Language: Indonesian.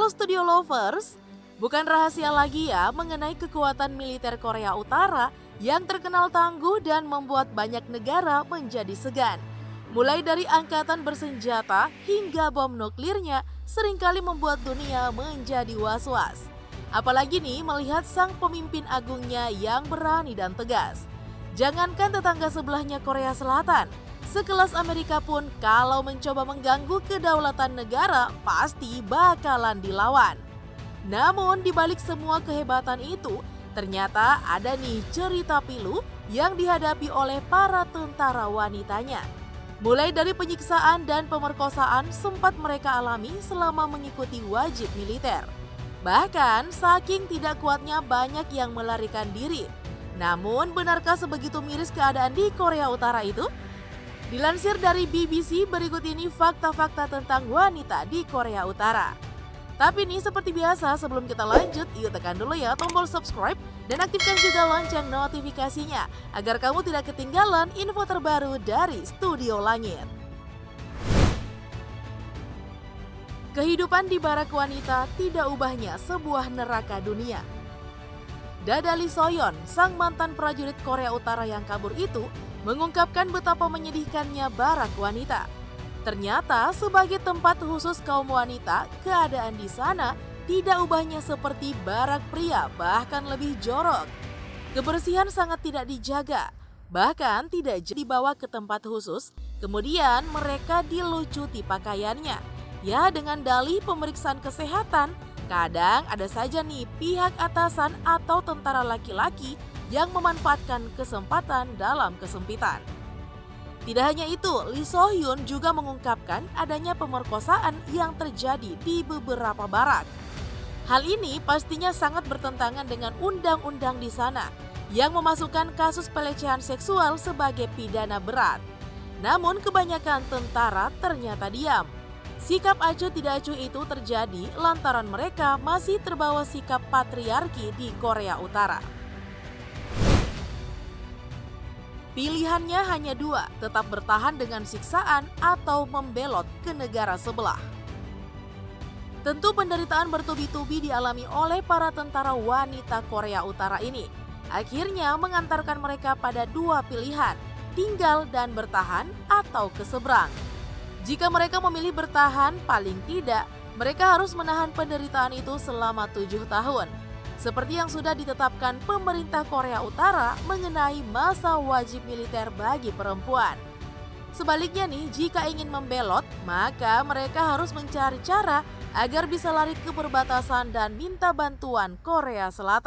Halo Studio Lovers, bukan rahasia lagi ya mengenai kekuatan militer Korea Utara yang terkenal tangguh dan membuat banyak negara menjadi segan. Mulai dari angkatan bersenjata hingga bom nuklirnya seringkali membuat dunia menjadi was-was. Apalagi nih melihat sang pemimpin agungnya yang berani dan tegas. Jangankan tetangga sebelahnya Korea Selatan, sekelas Amerika pun kalau mencoba mengganggu kedaulatan negara pasti bakalan dilawan. Namun di balik semua kehebatan itu, ternyata ada nih cerita pilu yang dihadapi oleh para tentara wanitanya. Mulai dari penyiksaan dan pemerkosaan sempat mereka alami selama mengikuti wajib militer. Bahkan saking tidak kuatnya banyak yang melarikan diri. Namun benarkah sebegitu miris keadaan di Korea Utara itu? Dilansir dari BBC, berikut ini fakta-fakta tentang wanita di Korea Utara. Tapi nih seperti biasa sebelum kita lanjut, yuk tekan dulu ya tombol subscribe dan aktifkan juga lonceng notifikasinya agar kamu tidak ketinggalan info terbaru dari Studio Langit. Kehidupan di barak wanita tidak ubahnya sebuah neraka dunia. Dada Lee Soyeon, sang mantan prajurit Korea Utara yang kabur itu, mengungkapkan betapa menyedihkannya barak wanita. Ternyata sebagai tempat khusus kaum wanita, keadaan di sana tidak ubahnya seperti barak pria, bahkan lebih jorok. Kebersihan sangat tidak dijaga, bahkan tidak dibawa ke tempat khusus, kemudian mereka dilucuti pakaiannya. Ya, dengan dalih pemeriksaan kesehatan, kadang ada saja nih pihak atasan atau tentara laki-laki yang memanfaatkan kesempatan dalam kesempitan. Tidak hanya itu, Lee So-hyun juga mengungkapkan adanya pemerkosaan yang terjadi di beberapa barak. Hal ini pastinya sangat bertentangan dengan undang-undang di sana yang memasukkan kasus pelecehan seksual sebagai pidana berat. Namun kebanyakan tentara ternyata diam. Sikap acuh tidak acuh itu terjadi lantaran mereka masih terbawa sikap patriarki di Korea Utara. Pilihannya hanya dua, tetap bertahan dengan siksaan atau membelot ke negara sebelah. Tentu penderitaan bertubi-tubi dialami oleh para tentara wanita Korea Utara ini. Akhirnya mengantarkan mereka pada dua pilihan, tinggal dan bertahan atau ke seberang. Jika mereka memilih bertahan, paling tidak mereka harus menahan penderitaan itu selama 7 tahun. Seperti yang sudah ditetapkan pemerintah Korea Utara mengenai masa wajib militer bagi perempuan. Sebaliknya nih, jika ingin membelot, maka mereka harus mencari cara agar bisa lari ke perbatasan dan minta bantuan Korea Selatan.